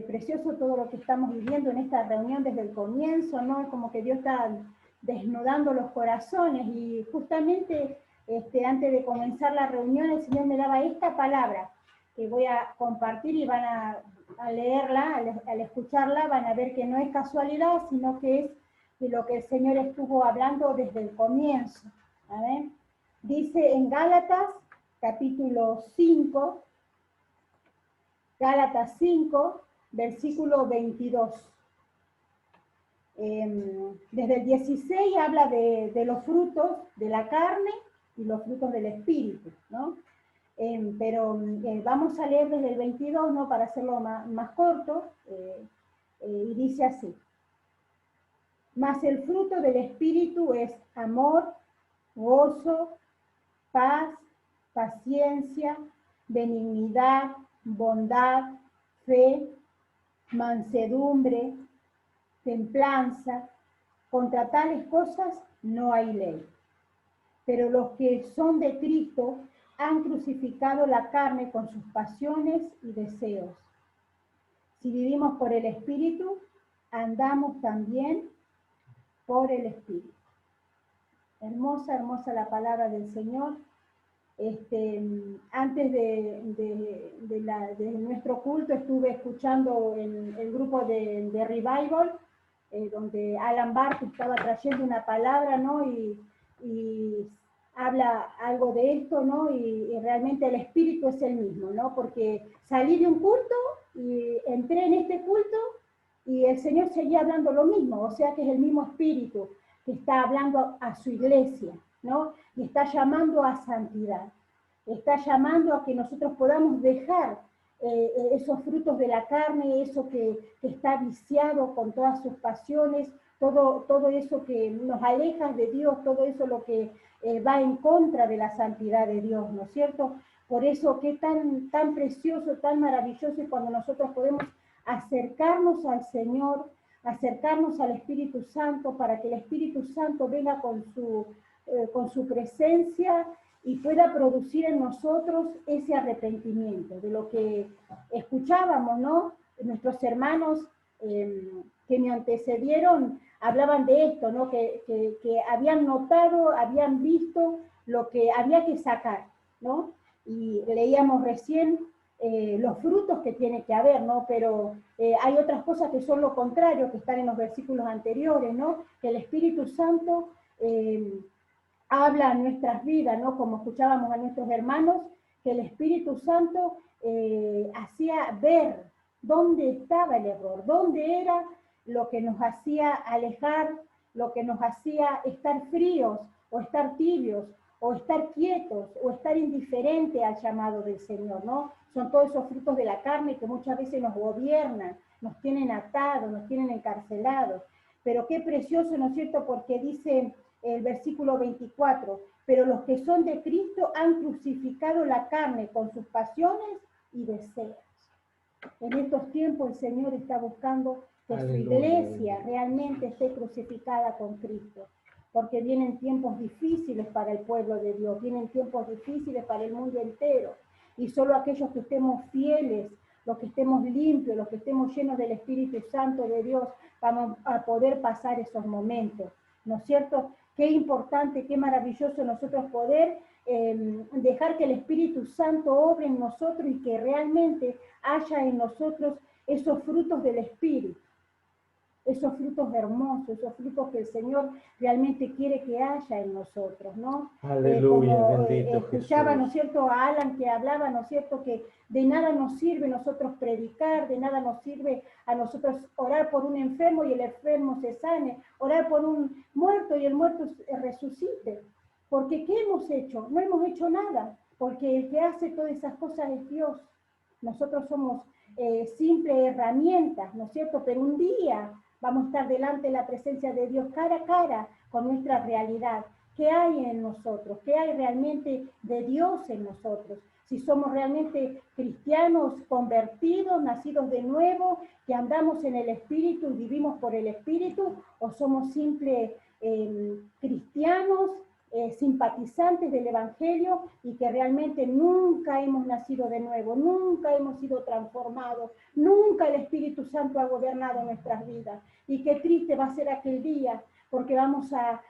precioso todo lo que estamos viviendo en esta reunión desde el comienzo, ¿no? Como que Dios está desnudando los corazones y justamente antes de comenzar la reunión el Señor me daba esta palabra que voy a compartir y van a leerla, al escucharla van a ver que no es casualidad, sino que es de lo que el Señor estuvo hablando desde el comienzo. ¿Amén? Dice en Gálatas, capítulo 5, Gálatas 5, versículo 22. Desde el 16 habla de los frutos de la carne y los frutos del espíritu, ¿no? Pero vamos a leer desde el 22, ¿no? Para hacerlo más corto, y dice así: mas el fruto del espíritu es amor, gozo, paz, paciencia, benignidad, bondad, fe, mansedumbre, templanza. Contra tales cosas no hay ley. Pero los que son de Cristo han crucificado la carne con sus pasiones y deseos. Si vivimos por el Espíritu, andamos también por el Espíritu. Hermosa, hermosa la palabra del Señor. Antes de nuestro culto estuve escuchando el grupo de Revival, donde Alan Barth estaba trayendo una palabra, ¿no? Y habla algo de esto, ¿no? Y realmente el espíritu es el mismo, ¿no? Porque salí de un culto y entré en este culto y el Señor seguía hablando lo mismo, o sea que es el mismo espíritu que está hablando a su iglesia, ¿no? Y está llamando a santidad, está llamando a que nosotros podamos dejar esos frutos de la carne, eso que está viciado con todas sus pasiones, todo eso que nos aleja de Dios, todo eso lo que va en contra de la santidad de Dios, ¿no es cierto? Por eso qué tan precioso, tan maravilloso es cuando nosotros podemos acercarnos al Señor, acercarnos al Espíritu Santo, para que el Espíritu Santo venga con su presencia y pueda producir en nosotros ese arrepentimiento, de lo que escuchábamos, ¿no? Nuestros hermanos que me antecedieron hablaban de esto, ¿no? Que habían notado, habían visto lo que había que sacar, ¿no? Y leíamos recién los frutos que tiene que haber, ¿no? Pero hay otras cosas que son lo contrario, que están en los versículos anteriores, ¿no? Que el Espíritu Santo habla a nuestras vidas, ¿no? Como escuchábamos a nuestros hermanos, que el Espíritu Santo hacía ver dónde estaba el error, dónde era lo que nos hacía alejar, lo que nos hacía estar fríos, o estar tibios, o estar quietos, o estar indiferente al llamado del Señor, ¿no? Son todos esos frutos de la carne que muchas veces nos gobiernan, nos tienen atados, nos tienen encarcelados. Pero qué precioso, ¿no es cierto? Porque dice el versículo 24, pero los que son de Cristo han crucificado la carne con sus pasiones y deseos. En estos tiempos el Señor está buscando que su iglesia realmente esté crucificada con Cristo, porque vienen tiempos difíciles para el pueblo de Dios, vienen tiempos difíciles para el mundo entero, y solo aquellos que estemos fieles, los que estemos limpios, los que estemos llenos del Espíritu Santo de Dios, vamos a poder pasar esos momentos, ¿no es cierto? Qué importante, qué maravilloso nosotros poder dejar que el Espíritu Santo obre en nosotros y que realmente haya en nosotros esos frutos del Espíritu, esos frutos hermosos, esos frutos que el Señor realmente quiere que haya en nosotros, ¿no? Aleluya, Como bendito escuchaba, Jesús. ¿no es cierto?, a Alan que hablaba, ¿no es cierto?, que de nada nos sirve nosotros predicar, de nada nos sirve a nosotros orar por un enfermo y el enfermo se sane, orar por un muerto y el muerto resucite. Porque ¿qué hemos hecho? No hemos hecho nada, porque el que hace todas esas cosas es Dios. Nosotros somos simples herramientas, ¿no es cierto? Pero un día vamos a estar delante de la presencia de Dios cara a cara con nuestra realidad. ¿Qué hay en nosotros? ¿Qué hay realmente de Dios en nosotros? Si somos realmente cristianos convertidos, nacidos de nuevo, que andamos en el Espíritu y vivimos por el Espíritu, o somos simples cristianos simpatizantes del Evangelio y que realmente nunca hemos nacido de nuevo, nunca hemos sido transformados, nunca el Espíritu Santo ha gobernado nuestras vidas. Y qué triste va a ser aquel día, porque vamos a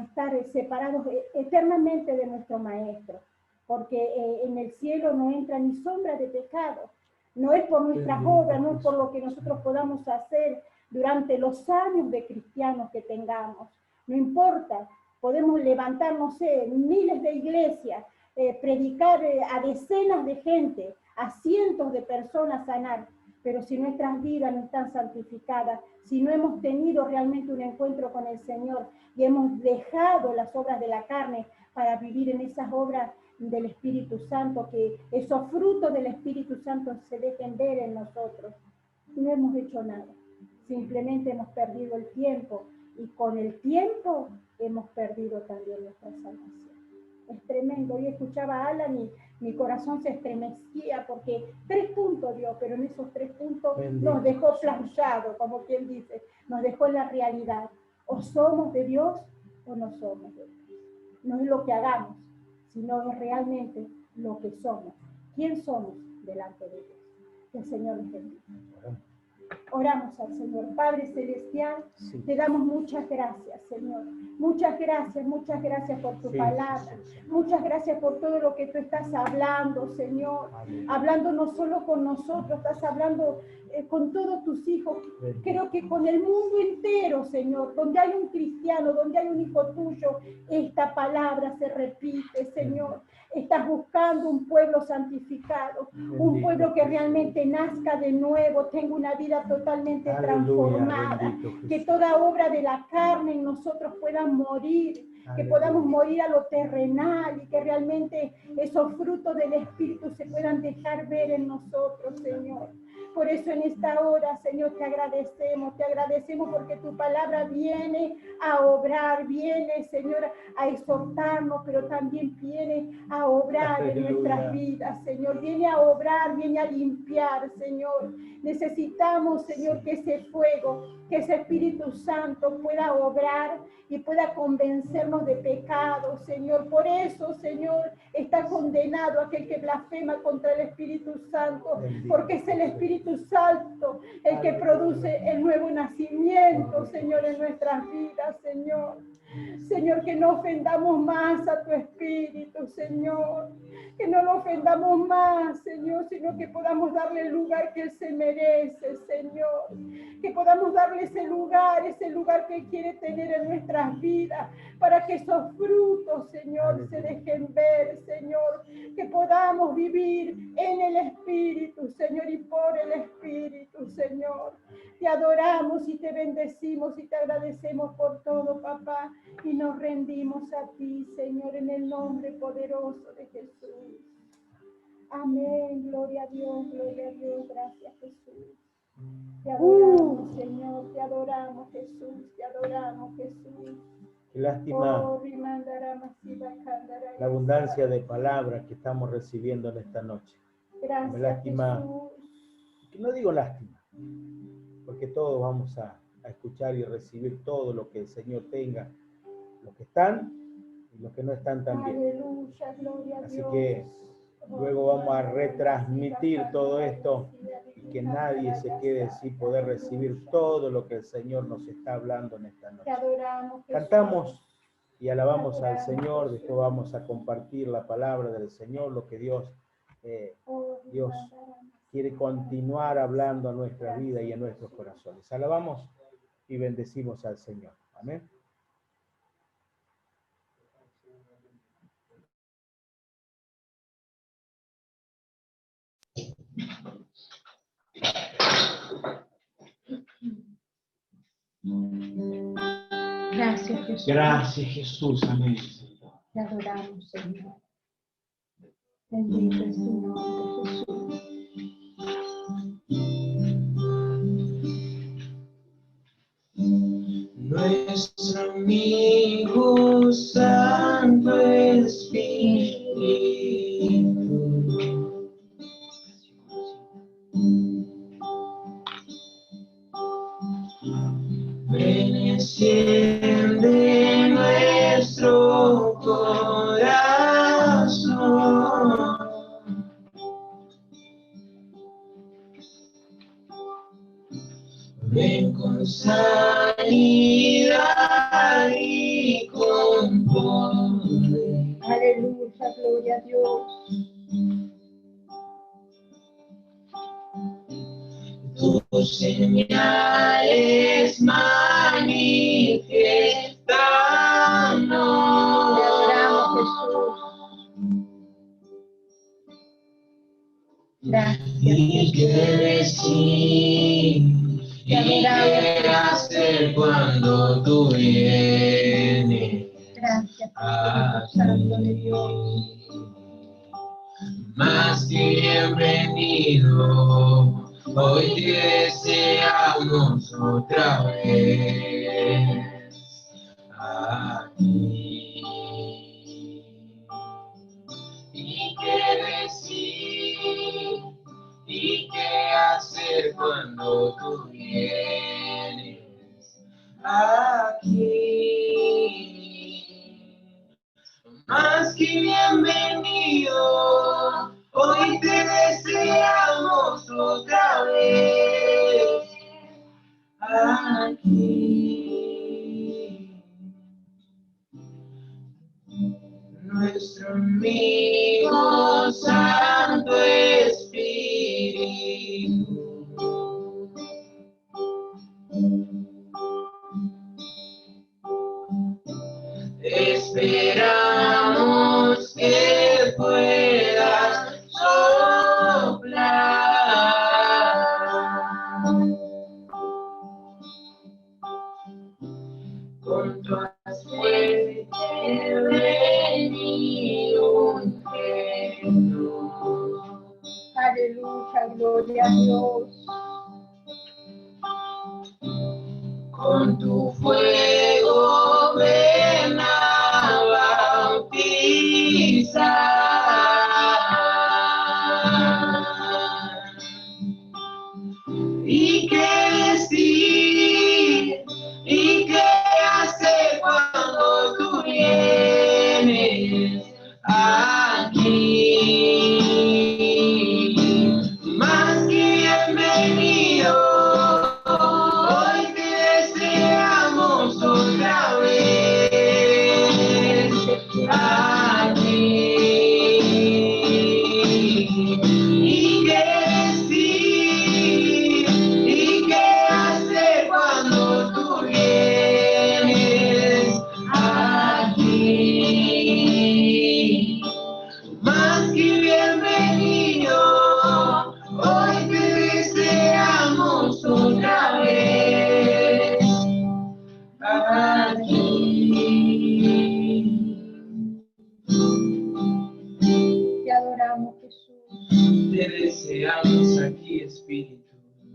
estar separados eternamente de nuestro Maestro, porque en el cielo no entra ni sombra de pecado. No es por nuestras obras, no es por lo que nosotros podamos hacer durante los años de cristianos que tengamos. No importa, podemos levantar, no sé, miles de iglesias, predicar a decenas de gente, a cientos de personas sanar, pero si nuestras vidas no están santificadas, si no hemos tenido realmente un encuentro con el Señor y hemos dejado las obras de la carne para vivir en esas obras del Espíritu Santo, que esos frutos del Espíritu Santo se dejen ver en nosotros, no hemos hecho nada. Simplemente hemos perdido el tiempo y con el tiempo hemos perdido también nuestra salvación. Es tremendo. Yo escuchaba a Alan y mi corazón se estremecía porque 3 puntos dio, pero en esos 3 puntos nos dejó planchado, como quien dice, nos dejó en la realidad. O somos de Dios o no somos de Dios. No es lo que hagamos, sino es realmente lo que somos. ¿Quién somos delante de Dios? Que el Señor les bendiga. Oramos al Señor. Padre Celestial, sí, te damos muchas gracias, Señor. Muchas gracias por tu palabra. Muchas gracias por todo lo que tú estás hablando, Señor. Amén. Hablando no solo con nosotros, estás hablando con todos tus hijos. Creo que con el mundo entero, Señor. Donde hay un cristiano, donde hay un hijo tuyo, esta palabra se repite, Señor. Estás buscando un pueblo santificado, un pueblo que realmente nazca de nuevo, tenga una vida totalmente transformada, que toda obra de la carne en nosotros pueda morir, que podamos morir a lo terrenal y que realmente esos frutos del Espíritu se puedan dejar ver en nosotros, Señor. Por eso en esta hora, Señor, te agradecemos porque tu palabra viene a obrar, viene, Señor, a exhortarnos, pero también viene a obrar en nuestras vidas, Señor, viene a obrar, viene a limpiar, Señor. Necesitamos, Señor, que ese fuego, que ese Espíritu Santo pueda obrar y pueda convencernos de pecado, Señor. Por eso, Señor, está condenado aquel que blasfema contra el Espíritu Santo, porque es el Espíritu Santo el que produce el nuevo nacimiento, Señor, en nuestras vidas, Señor. Señor, que no ofendamos más a tu Espíritu, Señor. Que no lo ofendamos más, Señor, sino que podamos darle el lugar que Él se merece, Señor. Que podamos darle ese lugar que Él quiere tener en nuestras vidas, para que esos frutos, Señor, se dejen ver, Señor. Que podamos vivir en el Espíritu, Señor, y por el Espíritu, Señor. Te adoramos y te bendecimos y te agradecemos por todo, papá. Y nos rendimos a ti, Señor, en el nombre poderoso de Jesús. Amén. Gloria a Dios, gracias, Jesús. Te adoramos, Señor, te adoramos, Jesús, te adoramos, Jesús. Qué lástima la abundancia de palabras que estamos recibiendo en esta noche. Gracias, lástima, Jesús. no digo lástima, porque todos vamos a escuchar y recibir todo lo que el Señor tenga, los que están y los que no están también. Aleluya, gloria a Así Dios. que luego vamos a retransmitir todo esto y que nadie se quede sin poder recibir todo lo que el Señor nos está hablando en esta noche. Te adoramos, Jesús. Cantamos y alabamos al Señor, después vamos a compartir la palabra del Señor, lo que Dios quiere continuar hablando a nuestra vida y a nuestros corazones. Alabamos y bendecimos al Señor. Amén. Gracias, Jesús. Gracias, Jesús. Amén. Te adoramos, Señor. Bendito es tu nombre, Jesús. Nuestro amigo Santo Espíritu, ven y enciende nuestro ven con sanidad y con poder. Aleluya, gloria a Dios. Tus señales manifestanos. Te adoramos, Jesús. Gracias. Y que decir y qué hacer cuando tú vienes. Gracias, Espíritu Santo de Dios. Más que bienvenido, hoy te deseamos otra vez aquí. Y qué decir y qué hacer cuando tú vienes aquí. Más que bienvenido, hoy te deseamos otra vez aquí. Nuestro amigo Santo Espíritu. Esperamos que puedas soplar con tu fuerte venido ungendo. Aleluya, gloria a Dios. Con tu fuego ven a bautizar. Y qué decir y qué hacer cuando tú vienes aquí. Más que bienvenido, hoy te deseamos otra vez aquí. Y qué decir y qué hacer cuando tú vienes aquí. Más que bienvenido, hoy te deseamos otra vez aquí. Te adoramos, Jesús. Te deseamos aquí, Espíritu.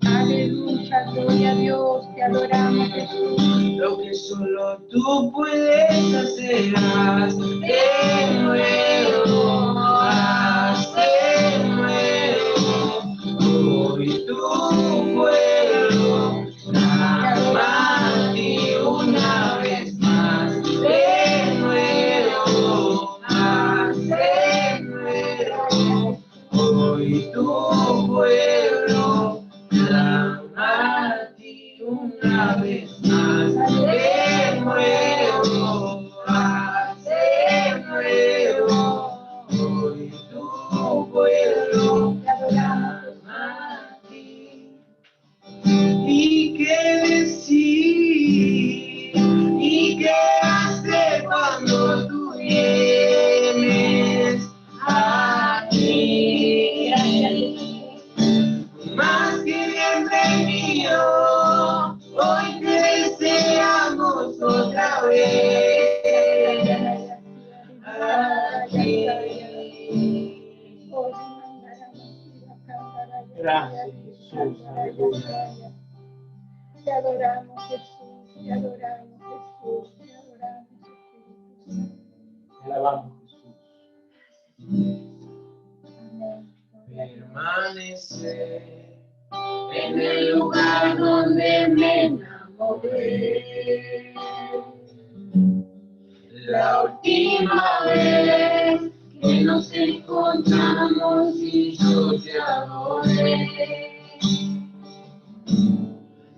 Aleluya, gloria a Dios. Te adoramos, Jesús. Lo que solo tú puedes hacer, haz de nuevo, haz de nuevo. Hoy tu pueblo clama a ti una vez más. De nuevo, haz de nuevo. Hoy tu pueblo clama a ti una vez más. De nuevo, haz de nuevo. Hoy tu pueblo clama a ti. Y qué decir y qué hacer cuando tú vienes aquí. Más que bienvenido, hoy te deseamos otra vez aquí. Gracias, Jesús. Aleluya. Te adoramos, Jesús. Te adoramos, Jesús. Te adoramos, Espíritu Santo. Te alabamos, Jesús. Amén. Permanecer en el lugar donde me enamoré. La última vez que nos encontramos y yo te adoré.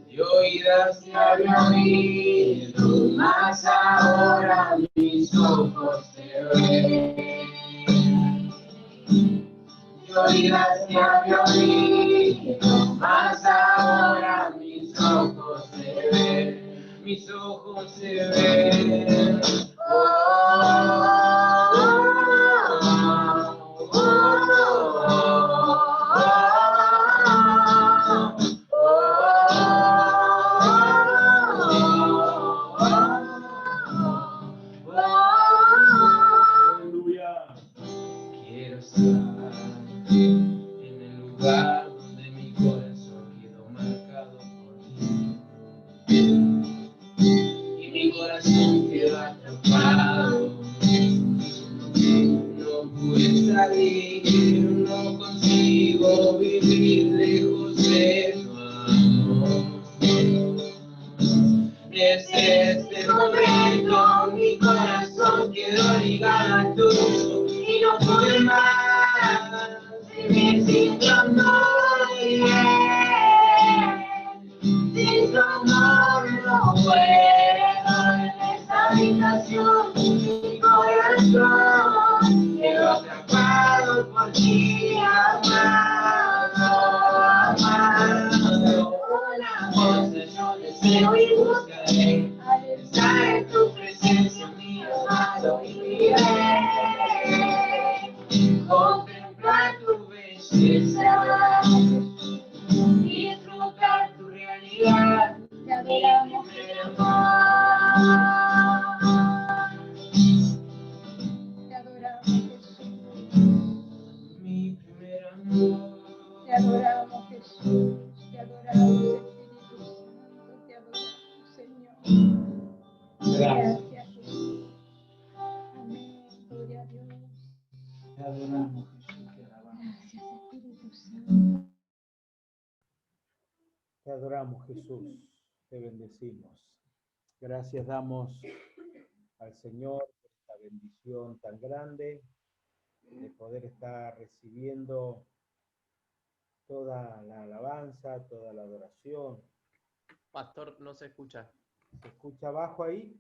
Yo oídas te había oído, mas ahora mis ojos te ven. Oídas te había oído, mas ahora mis ojos te ven, mis ojos te ven. Aleluya. Quiero estar en el lugar donde mi corazón quedó marcado por ti. Y mi corazón quedó atrapado. No pude salir, no consigo vivir lejos de tu amor. Desde este momento mi corazón quedó ligado al tuyo y no pude más vivir sin tu amor. Sin tu amor no puedo en esta habitación. Mi corazón quedó atrapado por ti, amado, amado. Una voz yo deseo y buscaré estar en tu presencia, mi amado, y viviré. Contemplar tu belleza, disfrutar tu realidad. Te adoramos, primer amor. Te adoramos, Jesús. Mi primer amor. Te adoramos, Jesús. Te adoramos, Espíritu Santo. Te adoramos, Señor. Gracias. Gracias, Jesús. Amén. Gloria a Dios. Te adoramos, Jesús, te alabamos. Gracias, Espíritu Santo. Te adoramos, Jesús, te bendecimos. Gracias damos al Señor por esta bendición tan grande de poder estar recibiendo toda la alabanza, toda la adoración. Pastor, no se escucha. ¿Se escucha abajo ahí?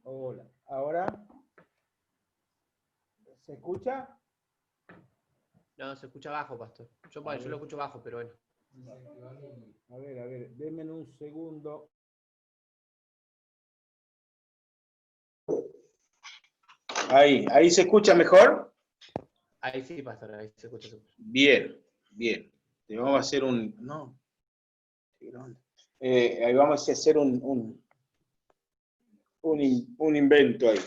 Hola. ¿Ahora? ¿Se escucha? No, se escucha bajo, pastor. Yo lo escucho bajo, pero bueno. A ver, denme un segundo. Ahí se escucha mejor. Ahí sí, pastor, ahí se escucha. Bien. Te vamos a hacer ahí vamos a hacer un invento ahí.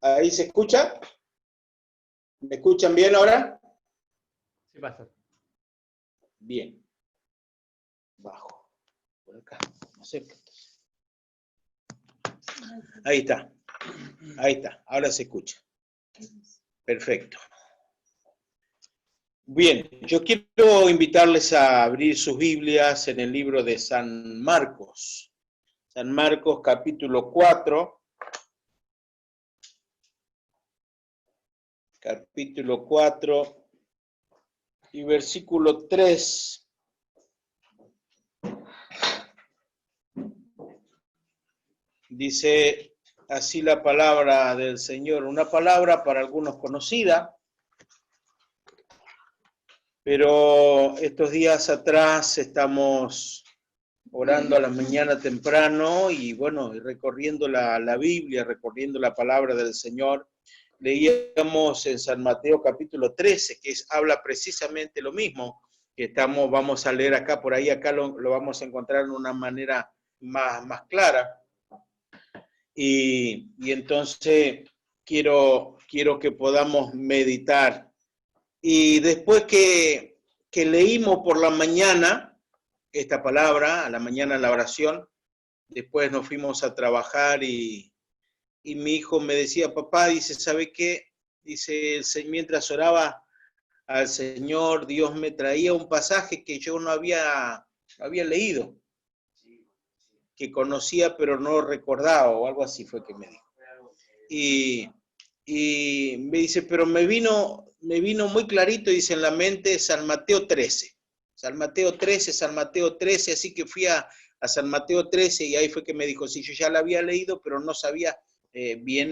¿Ahí se escucha? ¿Me escuchan bien ahora? Sí, pastor. Bien. Bajo. Por acá. No sé. Ahí está. Ahora se escucha. Perfecto. Bien, yo quiero invitarles a abrir sus Biblias en el libro de San Marcos. San Marcos capítulo 4. Capítulo 4 y versículo 3. Dice así la palabra del Señor, una palabra para algunos conocida, pero estos días atrás estamos orando a la mañana temprano y bueno, recorriendo la Biblia, recorriendo la palabra del Señor. Leíamos en San Mateo capítulo 13, que habla precisamente lo mismo que vamos a leer acá, por ahí acá lo vamos a encontrar de una manera más clara. Y entonces quiero que podamos meditar. Y después que leímos por la mañana esta palabra, a la mañana en la oración, después nos fuimos a trabajar y mi hijo me decía, papá, dice, ¿sabe qué? Dice, mientras oraba al Señor, Dios me traía un pasaje que yo no había leído, que conocía pero no recordaba, o algo así fue que me dijo. Y me dice, pero me vino muy clarito, dice, en la mente San Mateo 13. San Mateo 13, así que fui a San Mateo 13 y ahí fue que me dijo, sí, yo ya la había leído, pero no sabía bien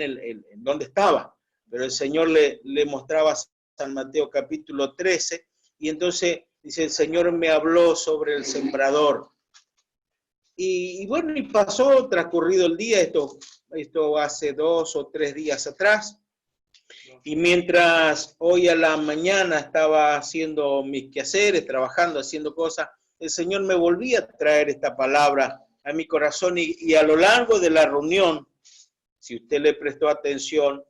dónde estaba. Pero el Señor le mostraba San Mateo capítulo 13 y entonces dice, el Señor me habló sobre el sembrador. Y bueno, y pasó, transcurrido el día, esto hace 2 o 3 días atrás, y mientras hoy a la mañana estaba haciendo mis quehaceres, trabajando, haciendo cosas, el Señor me volvía a traer esta palabra a mi corazón y a lo largo de la reunión, si usted le prestó atención,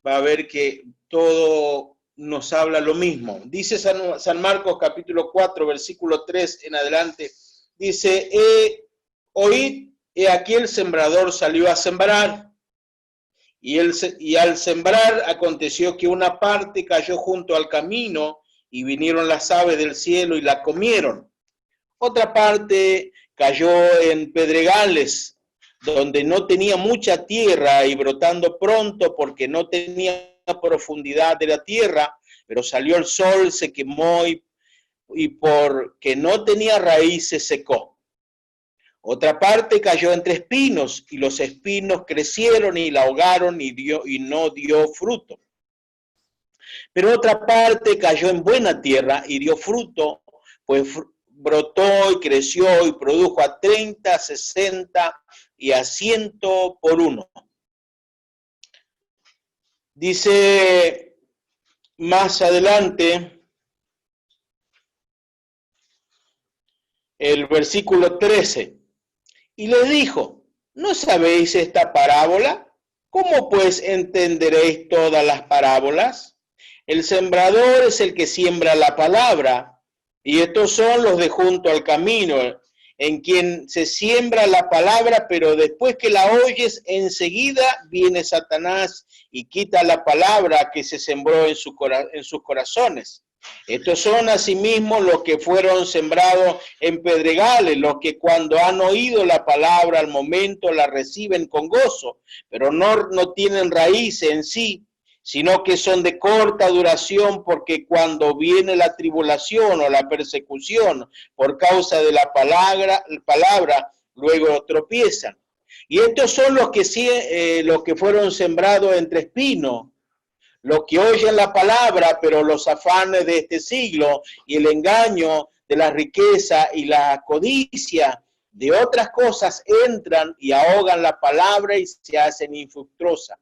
va a ver que todo nos habla lo mismo. Dice San Marcos capítulo 4, versículo 3 en adelante, dice, oíd, aquí el sembrador salió a sembrar. Y al sembrar aconteció que una parte cayó junto al camino y vinieron las aves del cielo y la comieron. Otra parte cayó en pedregales, donde no tenía mucha tierra y brotando pronto porque no tenía profundidad de la tierra, pero salió el sol, se quemó y porque no tenía raíz se secó. Otra parte cayó entre espinos, y los espinos crecieron y la ahogaron y no dio fruto. Pero otra parte cayó en buena tierra y dio fruto, pues brotó y creció y produjo a 30, 60 y a 100 por uno. Dice más adelante el versículo 13. Y les dijo, ¿no sabéis esta parábola? ¿Cómo pues entenderéis todas las parábolas? El sembrador es el que siembra la palabra, y estos son los de junto al camino, en quien se siembra la palabra, pero después que la oyes, enseguida viene Satanás y quita la palabra que se sembró en sus corazones. Estos son asimismo los que fueron sembrados en pedregales, los que cuando han oído la palabra al momento la reciben con gozo, pero no tienen raíz en sí, sino que son de corta duración, porque cuando viene la tribulación o la persecución por causa de la palabra luego tropiezan. Y estos son los que fueron sembrados entre espinos, los que oyen la palabra, pero los afanes de este siglo y el engaño de la riqueza y la codicia de otras cosas entran y ahogan la palabra y se hacen infructuosa.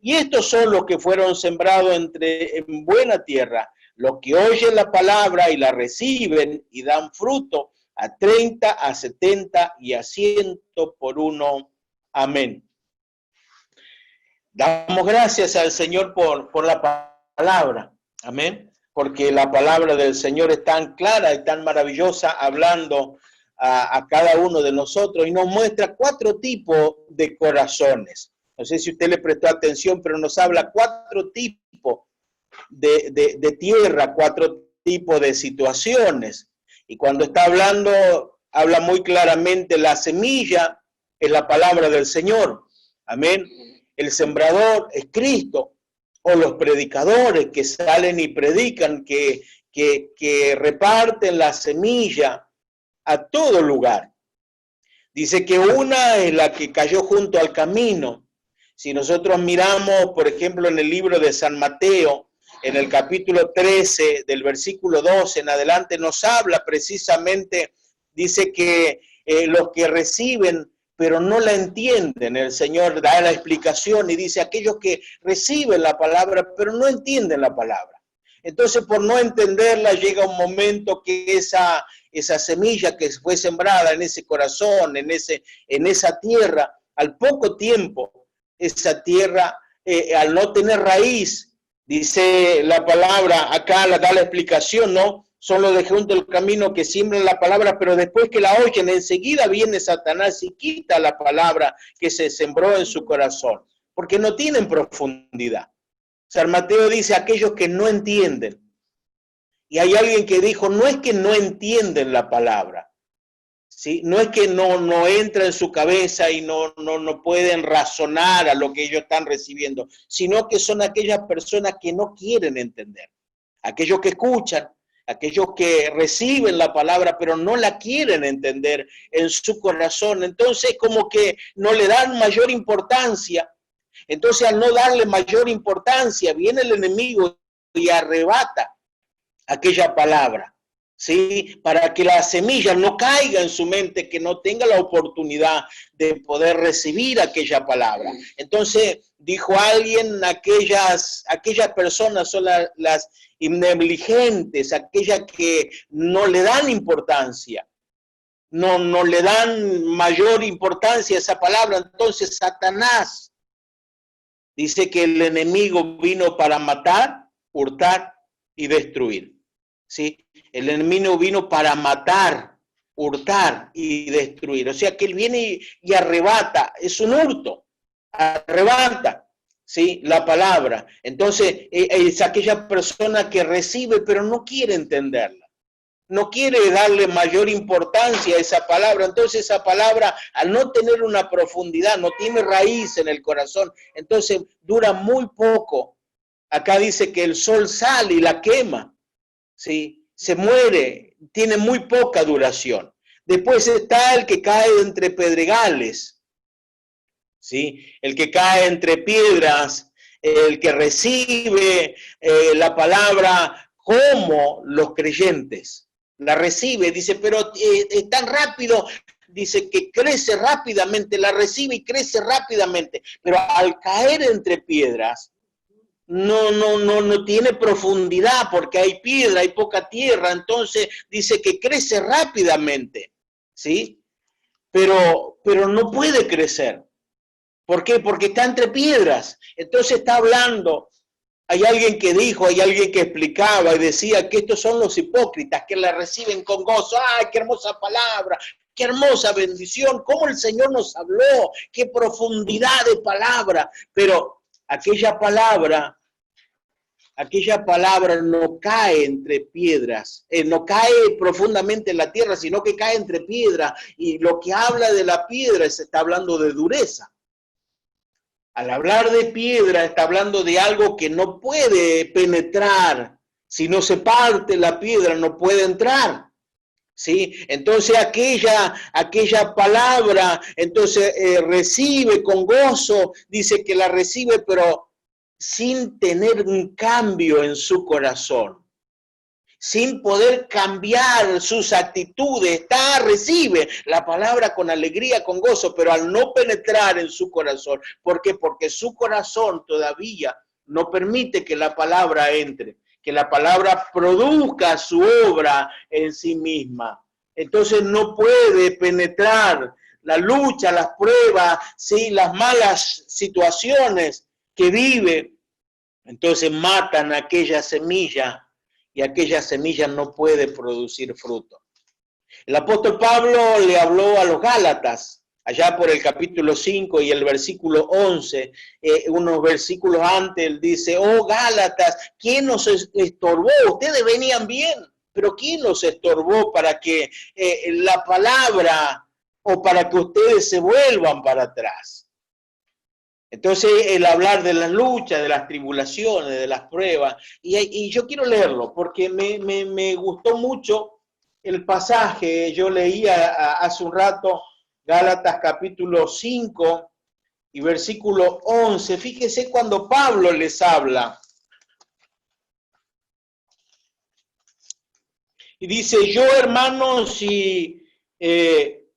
Y estos son los que fueron sembrados en buena tierra, los que oyen la palabra y la reciben y dan fruto a 30, a 70 y a 100 por uno. Amén. Damos gracias al Señor por la palabra, amén, porque la palabra del Señor es tan clara y tan maravillosa, hablando a cada uno de nosotros y nos muestra 4 tipos de corazones. No sé si usted le prestó atención, pero nos habla 4 tipos de tierra, 4 tipos de situaciones. Y cuando está hablando, habla muy claramente, la semilla es la palabra del Señor, amén. El sembrador es Cristo, o los predicadores que salen y predican, que reparten la semilla a todo lugar. Dice que una es la que cayó junto al camino. Si nosotros miramos, por ejemplo, en el libro de San Mateo, en el capítulo 13, del versículo 12 en adelante, nos habla precisamente, dice que los que reciben pero no la entienden. El Señor da la explicación y dice, aquellos que reciben la palabra, pero no entienden la palabra. Entonces, por no entenderla, llega un momento que esa semilla que fue sembrada en ese corazón, en esa tierra, al poco tiempo, esa tierra, al no tener raíz, dice la palabra, acá da la explicación, ¿no? Son los de junto al camino que siembran la palabra, pero después que la oyen, enseguida viene Satanás y quita la palabra que se sembró en su corazón, porque no tienen profundidad. San Mateo dice, aquellos que no entienden. Y hay alguien que dijo, no es que no entienden la palabra, ¿sí? No es que no entra en su cabeza y no pueden razonar a lo que ellos están recibiendo, sino que son aquellas personas que no quieren entender. Aquellos que escuchan, aquellos que reciben la palabra pero no la quieren entender en su corazón. Entonces como que no le dan mayor importancia. Entonces al no darle mayor importancia, viene el enemigo y arrebata aquella palabra, ¿sí? Para que la semilla no caiga en su mente, que no tenga la oportunidad de poder recibir aquella palabra. Entonces dijo alguien, aquellas personas son las negligentes, aquellas que no le dan importancia, no le dan mayor importancia a esa palabra. Entonces Satanás dice que el enemigo vino para matar, hurtar y destruir, ¿sí? El enemigo vino para matar, hurtar y destruir. O sea que él viene y arrebata, es un hurto, arrebata, ¿sí? La palabra. Entonces es aquella persona que recibe pero no quiere entenderla. No quiere darle mayor importancia a esa palabra. Entonces esa palabra, al no tener una profundidad, no tiene raíz en el corazón, entonces dura muy poco. Acá dice que el sol sale y la quema, ¿sí? Se muere, tiene muy poca duración. Después está el que cae entre pedregales, ¿sí? El que cae entre piedras, el que recibe la palabra como los creyentes. La recibe, dice, pero es tan rápido, dice que crece rápidamente, la recibe y crece rápidamente, pero al caer entre piedras, no tiene profundidad porque hay piedra, hay poca tierra, entonces dice que crece rápidamente, ¿sí? Pero no puede crecer. ¿Por qué? Porque está entre piedras. Entonces está hablando. Hay alguien que dijo, hay alguien que explicaba y decía que estos son los hipócritas que la reciben con gozo. ¡Ay, qué hermosa palabra! ¡Qué hermosa bendición! ¿Cómo el Señor nos habló? ¡Qué profundidad de palabra! Pero aquella palabra no cae entre piedras, no cae profundamente en la tierra, sino que cae entre piedras. Y lo que habla de la piedra se está hablando de dureza. Al hablar de piedra está hablando de algo que no puede penetrar. Si no se parte la piedra no puede entrar, ¿sí? Entonces aquella palabra, entonces recibe con gozo, dice que la recibe pero sin tener un cambio en su corazón. Sin poder cambiar sus actitudes, recibe la palabra con alegría, con gozo, pero al no penetrar en su corazón. ¿Por qué? Porque su corazón todavía no permite que la palabra entre, que la palabra produzca su obra en sí misma. Entonces no puede penetrar la lucha, las pruebas, ¿sí? Las malas situaciones que vive. Entonces matan aquella semilla. Y aquella semilla no puede producir fruto. El apóstol Pablo le habló a los Gálatas, allá por el capítulo 5 y el versículo 11, unos versículos antes, él dice, oh Gálatas, ¿quién nos estorbó? Ustedes venían bien, pero ¿quién los estorbó para que la palabra o para que ustedes se vuelvan para atrás? Entonces, el hablar de las luchas, de las tribulaciones, de las pruebas, y yo quiero leerlo porque me gustó mucho el pasaje. Yo leía hace un rato Gálatas capítulo 5 y versículo 11. Fíjese cuando Pablo les habla. Y dice, yo hermanos,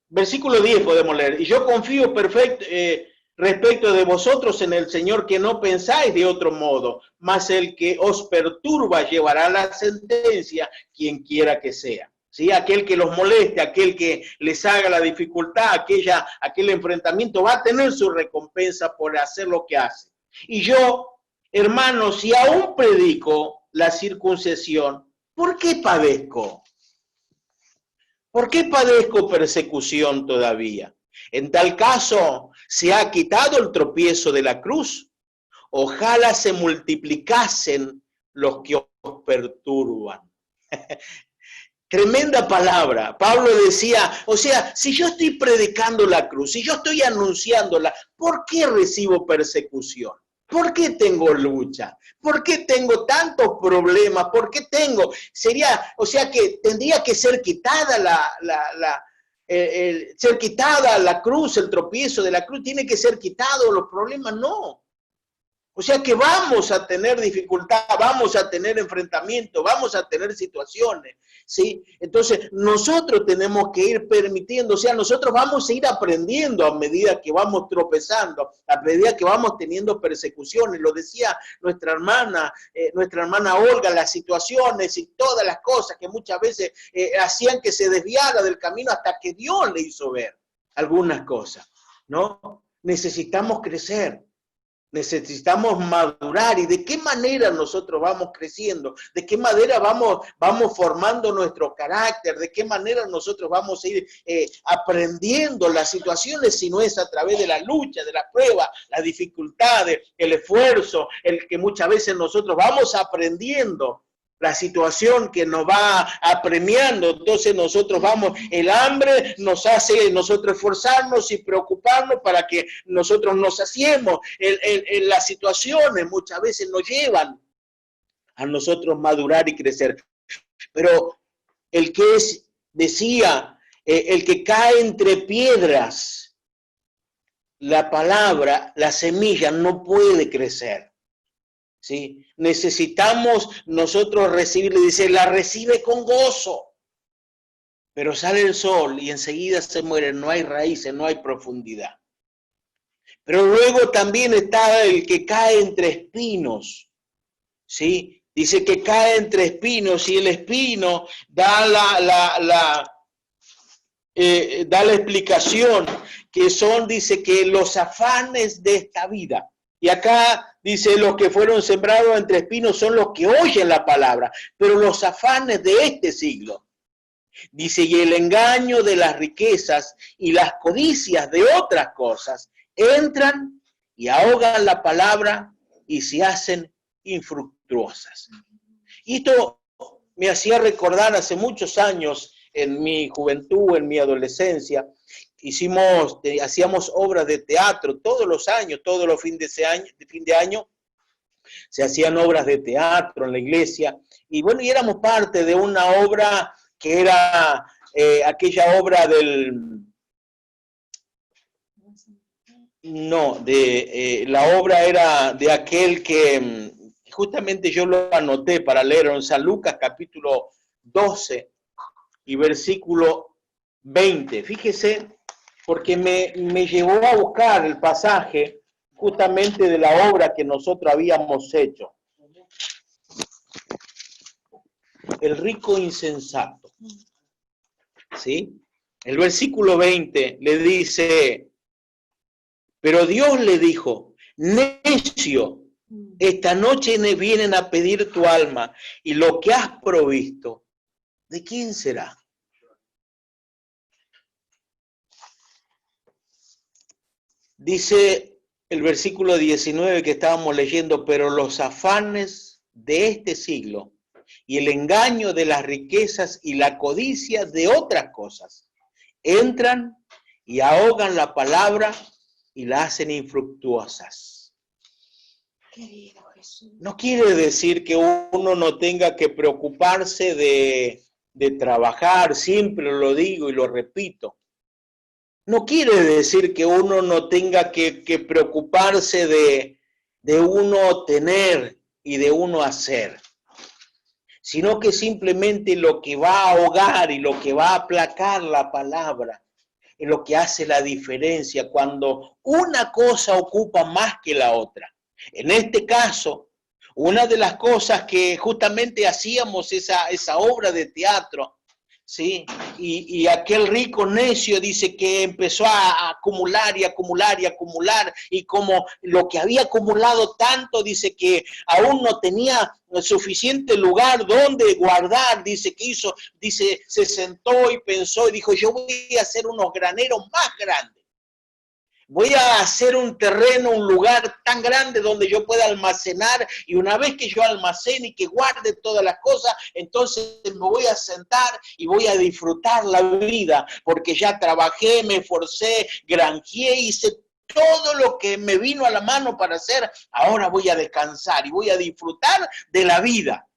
versículo 10 podemos leer, y yo confío respecto de vosotros en el Señor, que no pensáis de otro modo, mas el que os perturba llevará la sentencia, quien quiera que sea. ¿Sí? Aquel que los moleste, aquel que les haga la dificultad, aquel enfrentamiento, va a tener su recompensa por hacer lo que hace. Y yo, hermanos, si aún predico la circuncisión, ¿por qué padezco? ¿Por qué padezco persecución todavía? En tal caso, se ha quitado el tropiezo de la cruz. Ojalá se multiplicasen los que os perturban. Tremenda palabra. Pablo decía, o sea, si yo estoy predicando la cruz, si yo estoy anunciándola, ¿por qué recibo persecución? ¿Por qué tengo lucha? ¿Por qué tengo tantos problemas? ¿Por qué tengo? O sea que tendría que ser quitada ser quitada la cruz, el tropiezo de la cruz, tiene que ser quitado, los problemas no. O sea que vamos a tener dificultad, vamos a tener enfrentamiento, vamos a tener situaciones, ¿sí? Entonces, nosotros tenemos que ir permitiendo, o sea, nosotros vamos a ir aprendiendo a medida que vamos tropezando, a medida que vamos teniendo persecuciones. Lo decía nuestra hermana Olga, las situaciones y todas las cosas que muchas veces hacían que se desviara del camino hasta que Dios le hizo ver algunas cosas, ¿no? Necesitamos crecer. Necesitamos madurar. ¿Y de qué manera nosotros vamos creciendo? ¿De qué manera vamos formando nuestro carácter? ¿De qué manera nosotros vamos a ir aprendiendo las situaciones si no es a través de la lucha, de la prueba, las dificultades, el esfuerzo, el que muchas veces nosotros vamos aprendiendo? La situación que nos va apremiando, entonces nosotros el hambre nos hace nosotros esforzarnos y preocuparnos para que nosotros nos saciemos. Las situaciones muchas veces nos llevan a nosotros madurar y crecer. Pero el que decía, el que cae entre piedras, la palabra, la semilla no puede crecer. ¿Sí? Necesitamos nosotros recibirle, dice, la recibe con gozo, pero sale el sol y enseguida se muere, no hay raíces, no hay profundidad. Pero luego también está el que cae entre espinos, ¿sí? Dice que cae entre espinos y el espino da la explicación que son, dice que los afanes de esta vida. Y acá dice, los que fueron sembrados entre espinos son los que oyen la palabra, pero los afanes de este siglo. Dice, y el engaño de las riquezas y las codicias de otras cosas entran y ahogan la palabra y se hacen infructuosas. Y esto me hacía recordar hace muchos años, en mi juventud, en mi adolescencia, hacíamos obras de teatro todos los años, todos los fin de año, se hacían obras de teatro en la iglesia, y bueno, y éramos parte de una obra que era aquella obra la obra era de aquel que, justamente yo lo anoté para leer en San Lucas capítulo 12 y versículo 20, fíjese, porque me llevó a buscar el pasaje justamente de la obra que nosotros habíamos hecho. El rico insensato, ¿sí? El versículo 20 le dice, pero Dios le dijo, necio, esta noche vienen a pedir tu alma y lo que has provisto, ¿de quién será? Dice el versículo 19 que estábamos leyendo, pero los afanes de este siglo y el engaño de las riquezas y la codicia de otras cosas entran y ahogan la palabra y la hacen infructuosas. Querido Jesús. No quiere decir que uno no tenga que preocuparse de trabajar, siempre lo digo y lo repito. No quiere decir que uno no tenga que preocuparse de uno tener y de uno hacer, sino que simplemente lo que va a ahogar y lo que va a aplacar la palabra es lo que hace la diferencia cuando una cosa ocupa más que la otra. En este caso, una de las cosas que justamente hacíamos esa obra de teatro, ¿sí? Y aquel rico necio dice que empezó a acumular y acumular y acumular, y como lo que había acumulado tanto, dice que aún no tenía suficiente lugar donde guardar, dice que se sentó y pensó y dijo, yo voy a hacer unos graneros más grandes. Voy a hacer un terreno, un lugar tan grande donde yo pueda almacenar, y una vez que yo almacene y que guarde todas las cosas, entonces me voy a sentar y voy a disfrutar la vida, porque ya trabajé, me esforcé, granjeé, hice todo lo que me vino a la mano para hacer, ahora voy a descansar y voy a disfrutar de la vida.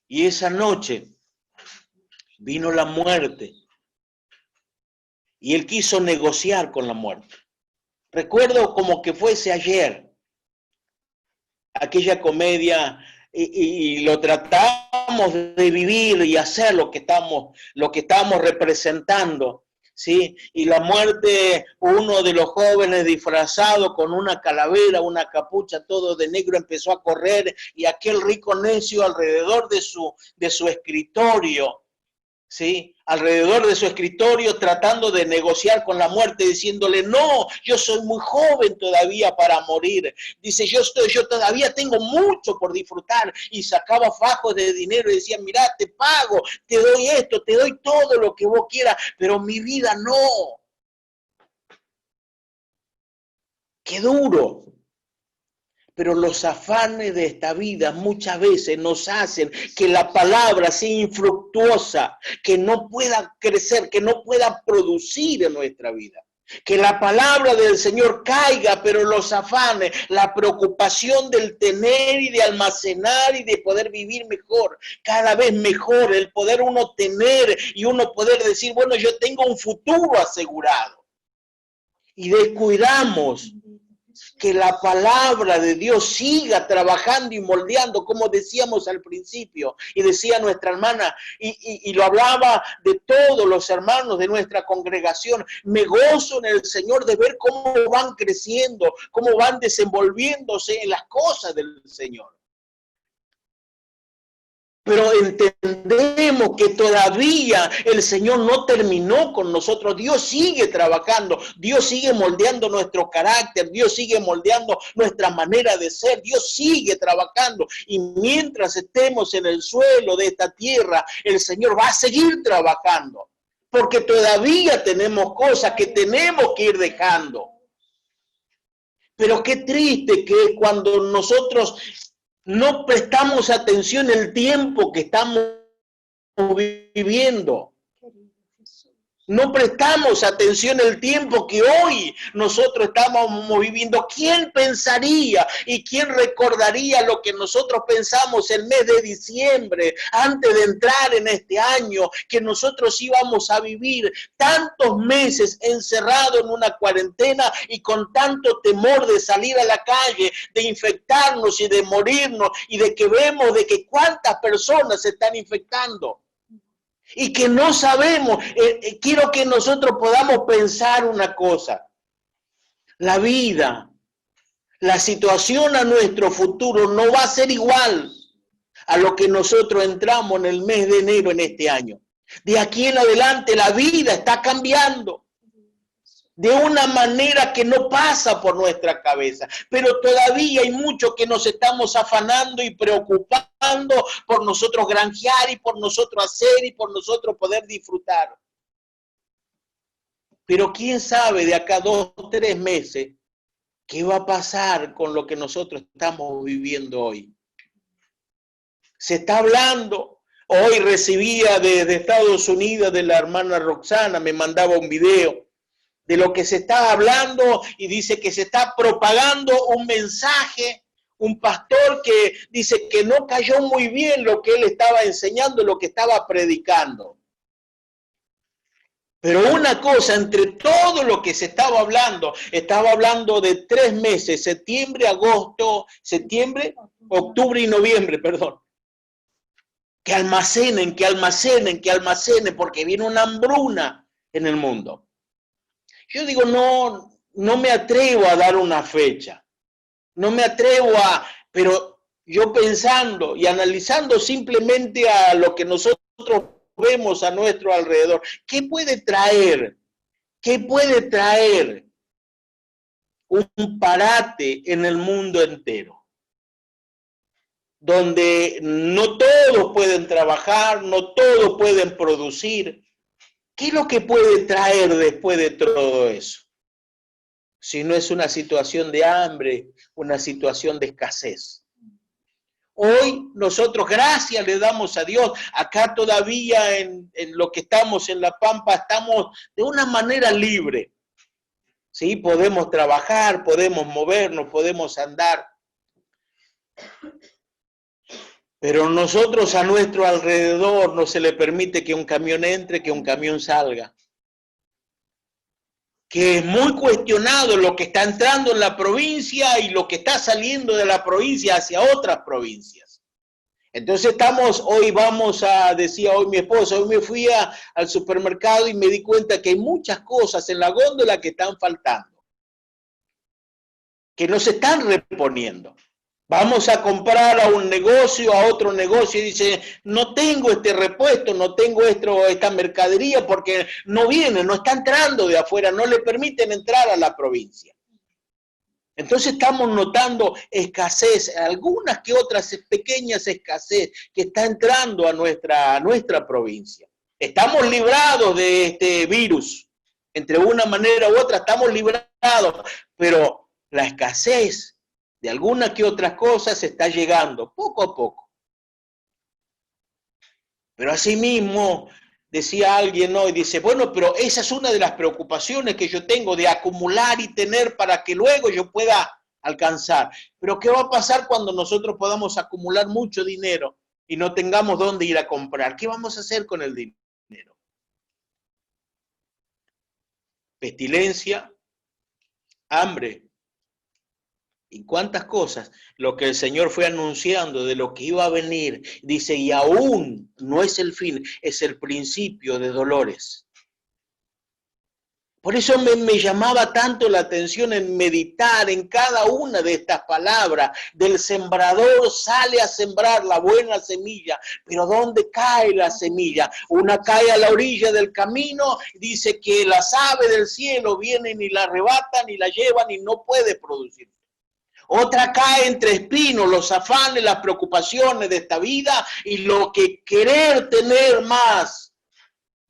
Y esa noche vino la muerte y él quiso negociar con la muerte. Recuerdo como que fuese ayer aquella comedia y lo tratamos de vivir y hacer lo que estamos representando, ¿sí? Y la muerte, uno de los jóvenes disfrazado con una calavera, una capucha, todo de negro, empezó a correr y aquel rico necio alrededor de su escritorio, ¿sí? Alrededor de su escritorio tratando de negociar con la muerte, diciéndole, no, yo soy muy joven todavía para morir. Dice, yo todavía tengo mucho por disfrutar. Y sacaba fajos de dinero y decía, mira, te pago, te doy esto, te doy todo lo que vos quieras, pero mi vida no. Qué duro. Pero los afanes de esta vida muchas veces nos hacen que la palabra sea infructuosa, que no pueda crecer, que no pueda producir en nuestra vida. Que la palabra del Señor caiga, pero los afanes, la preocupación del tener y de almacenar y de poder vivir mejor, cada vez mejor, el poder uno tener y uno poder decir, bueno, yo tengo un futuro asegurado. Y descuidamos que la palabra de Dios siga trabajando y moldeando, como decíamos al principio, y decía nuestra hermana, y lo hablaba de todos los hermanos de nuestra congregación, me gozo en el Señor de ver cómo van creciendo, cómo van desenvolviéndose en las cosas del Señor. Pero entendemos que todavía el Señor no terminó con nosotros. Dios sigue trabajando, Dios sigue moldeando nuestro carácter, Dios sigue moldeando nuestra manera de ser, Dios sigue trabajando. Y mientras estemos en el suelo de esta tierra, el Señor va a seguir trabajando. Porque todavía tenemos cosas que tenemos que ir dejando. Pero qué triste que es cuando nosotros no prestamos atención el tiempo que estamos viviendo. No prestamos atención el tiempo que hoy nosotros estamos viviendo. ¿Quién pensaría y quién recordaría lo que nosotros pensamos el mes de diciembre, antes de entrar en este año, que nosotros íbamos a vivir tantos meses encerrados en una cuarentena y con tanto temor de salir a la calle, de infectarnos y de morirnos, y de que vemos de que cuántas personas se están infectando? Y que no sabemos, quiero que nosotros podamos pensar una cosa. La vida, la situación a nuestro futuro no va a ser igual a lo que nosotros entramos en el mes de enero en este año. De aquí en adelante la vida está cambiando de una manera que no pasa por nuestra cabeza. Pero todavía hay mucho que nos estamos afanando y preocupando por nosotros granjear y por nosotros hacer y por nosotros poder disfrutar. Pero quién sabe de acá 2 o 3 meses qué va a pasar con lo que nosotros estamos viviendo hoy. Se está hablando. Hoy recibía desde Estados Unidos de la hermana Roxana, me mandaba un video de lo que se está hablando y dice que se está propagando un mensaje, un pastor que dice que no cayó muy bien lo que él estaba enseñando, lo que estaba predicando. Pero una cosa, entre todo lo que se estaba hablando de 3 meses, octubre y noviembre, perdón. Que almacenen, porque viene una hambruna en el mundo. Yo digo, no me atrevo a dar una fecha, pero yo pensando y analizando simplemente a lo que nosotros vemos a nuestro alrededor, ¿qué puede traer un parate en el mundo entero? Donde no todos pueden trabajar, no todos pueden producir. ¿Qué es lo que puede traer después de todo eso? Si no es una situación de hambre, una situación de escasez. Hoy nosotros, gracias le damos a Dios, acá todavía en lo que estamos en La Pampa, estamos de una manera libre. ¿sí? Podemos trabajar, podemos movernos, podemos andar. Pero nosotros a nuestro alrededor no se le permite que un camión entre, que un camión salga. Que es muy cuestionado lo que está entrando en la provincia y lo que está saliendo de la provincia hacia otras provincias. Entonces decía hoy mi esposa, hoy me fui al supermercado y me di cuenta que hay muchas cosas en la góndola que están faltando, que no se están reponiendo. Vamos a comprar a un negocio, a otro negocio, y dice, no tengo este repuesto, no tengo esta mercadería porque no viene, no está entrando de afuera, no le permiten entrar a la provincia. Entonces estamos notando escasez, algunas que otras pequeñas escasez que está entrando a nuestra provincia. Estamos librados de este virus, entre una manera u otra estamos librados, pero la escasez de algunas que otras cosas está llegando poco a poco. Pero asimismo, decía alguien hoy, dice, bueno, pero esa es una de las preocupaciones que yo tengo, de acumular y tener para que luego yo pueda alcanzar. Pero ¿qué va a pasar cuando nosotros podamos acumular mucho dinero y no tengamos dónde ir a comprar? ¿Qué vamos a hacer con el dinero? Pestilencia, hambre. Y cuántas cosas, lo que el Señor fue anunciando de lo que iba a venir, dice, y aún no es el fin, es el principio de dolores. Por eso me llamaba tanto la atención en meditar en cada una de estas palabras. Del sembrador sale a sembrar la buena semilla, pero ¿dónde cae la semilla? Una cae a la orilla del camino, dice que las aves del cielo vienen y la arrebatan y la llevan y no puede producir. Otra cae entre espinos, los afanes, las preocupaciones de esta vida y lo que querer tener más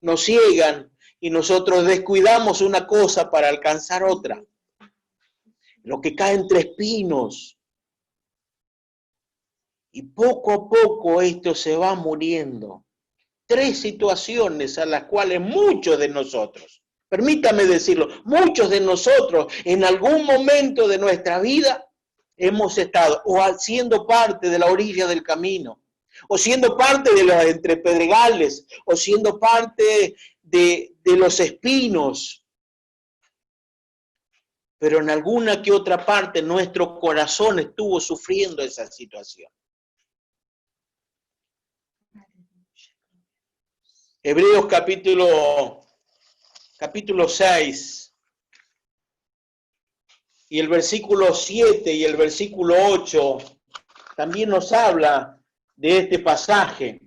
nos ciegan y nosotros descuidamos una cosa para alcanzar otra. Lo que cae entre espinos. Y poco a poco esto se va muriendo. 3 situaciones a las cuales muchos de nosotros, permítame decirlo, muchos de nosotros en algún momento de nuestra vida hemos estado o siendo parte de la orilla del camino, o siendo parte de los entre pedregales, o siendo parte de los espinos. Pero en alguna que otra parte nuestro corazón estuvo sufriendo esa situación. Hebreos capítulo 6. Y el versículo 7 y el versículo 8 también nos habla de este pasaje.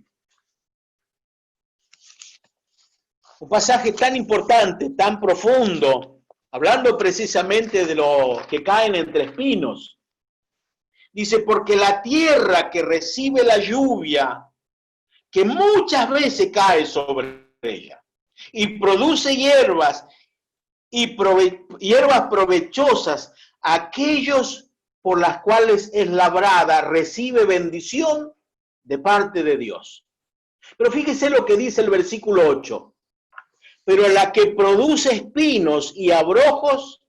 Un pasaje tan importante, tan profundo, hablando precisamente de lo que caen entre espinos. Dice, porque la tierra que recibe la lluvia, que muchas veces cae sobre ella, y produce hierbas, hierbas provechosas, aquellos por las cuales es labrada, recibe bendición de parte de Dios. Pero fíjese lo que dice el versículo 8. Pero la que produce espinos y abrojos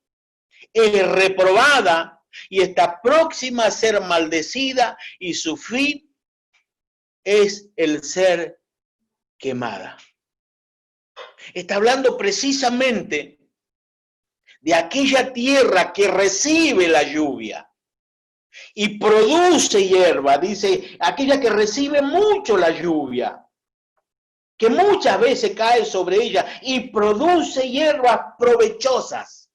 es reprobada y está próxima a ser maldecida y su fin es el ser quemada. Está hablando precisamente de aquella tierra que recibe la lluvia y produce hierba, dice, aquella que recibe mucho la lluvia, que muchas veces cae sobre ella y produce hierbas provechosas.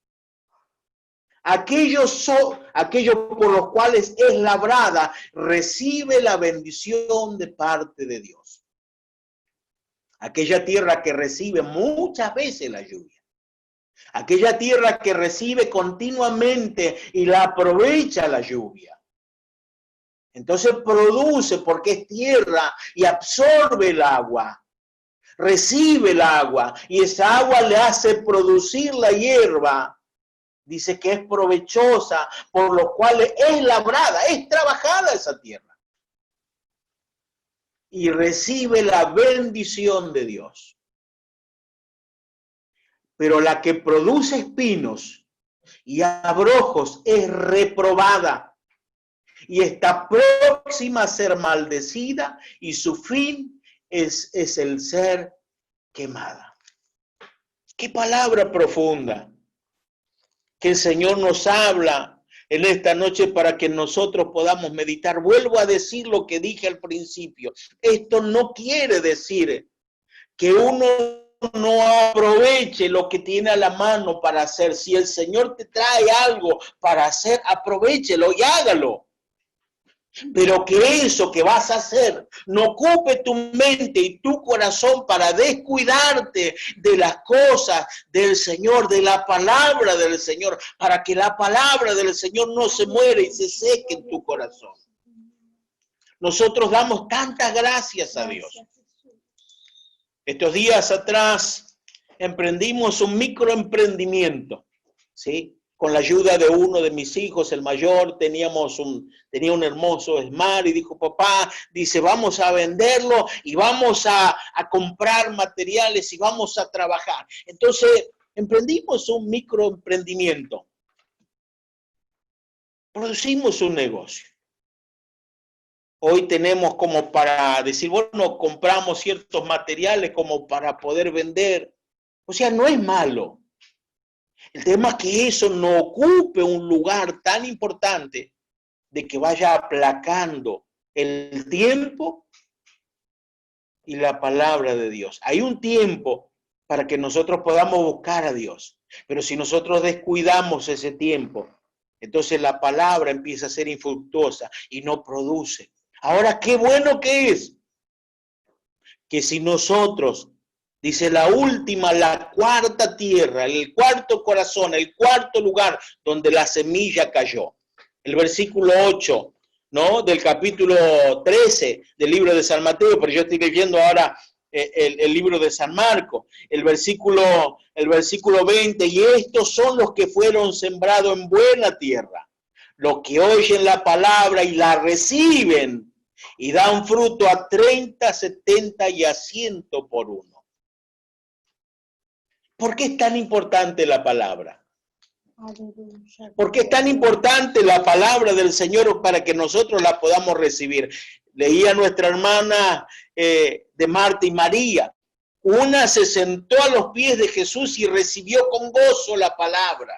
Aquellos por los cuales es labrada, recibe la bendición de parte de Dios. Aquella tierra que recibe muchas veces la lluvia. Aquella tierra que recibe continuamente y la aprovecha la lluvia. Entonces produce porque es tierra y absorbe el agua. Recibe el agua y esa agua le hace producir la hierba. Dice que es provechosa, por lo cual es labrada, es trabajada esa tierra. Y recibe la bendición de Dios. Pero la que produce espinos y abrojos es reprobada, y está próxima a ser maldecida, y su fin es el ser quemada. ¡Qué palabra profunda! Que el Señor nos habla en esta noche para que nosotros podamos meditar. Vuelvo a decir lo que dije al principio. Esto no quiere decir que uno no aproveche lo que tiene a la mano para hacer. Si el Señor te trae algo para hacer, aprovéchelo y hágalo. Pero que eso que vas a hacer no ocupe tu mente y tu corazón para descuidarte de las cosas del Señor, de la palabra del Señor, para que la palabra del Señor no se muera y se seque en tu corazón. Nosotros damos tantas gracias a Dios. Estos días atrás emprendimos un microemprendimiento, ¿sí? Con la ayuda de uno de mis hijos, el mayor, tenía un hermoso Smart y dijo, papá, dice, vamos a venderlo y vamos a comprar materiales y vamos a trabajar. Entonces, emprendimos un microemprendimiento. Producimos un negocio. Hoy tenemos como para decir, bueno, compramos ciertos materiales como para poder vender. O sea, no es malo. El tema es que eso no ocupe un lugar tan importante de que vaya aplacando el tiempo y la palabra de Dios. Hay un tiempo para que nosotros podamos buscar a Dios, pero si nosotros descuidamos ese tiempo, entonces la palabra empieza a ser infructuosa y no produce. Ahora, qué bueno que es que si nosotros, dice la última, la cuarta tierra, el cuarto corazón, el cuarto lugar donde la semilla cayó. El versículo 8, ¿no? Del capítulo 13 del libro de San Mateo, pero yo estoy leyendo ahora el libro de San Marcos. El versículo 20, y estos son los que fueron sembrados en buena tierra, los que oyen la palabra y la reciben y dan fruto a 30, 70 y a 100 por uno. ¿Por qué es tan importante la palabra? ¿Por qué es tan importante la palabra del Señor para que nosotros la podamos recibir? Leía nuestra hermana de Marta y María. Una se sentó a los pies de Jesús y recibió con gozo la palabra.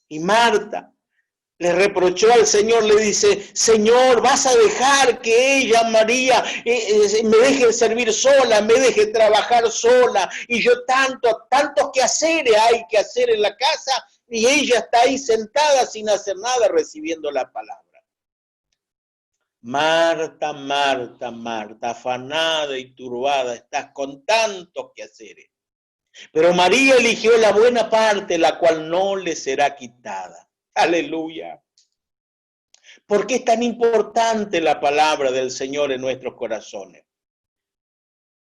Y Marta le reprochó al Señor, le dice, Señor, ¿vas a dejar que ella, María, me deje servir sola, me deje trabajar sola? Y yo tantos quehaceres hay que hacer en la casa, y ella está ahí sentada sin hacer nada, recibiendo la palabra. Marta, Marta, Marta, afanada y turbada, estás con tantos quehaceres. Pero María eligió la buena parte, la cual no le será quitada. Aleluya. ¿Por qué es tan importante la palabra del Señor en nuestros corazones?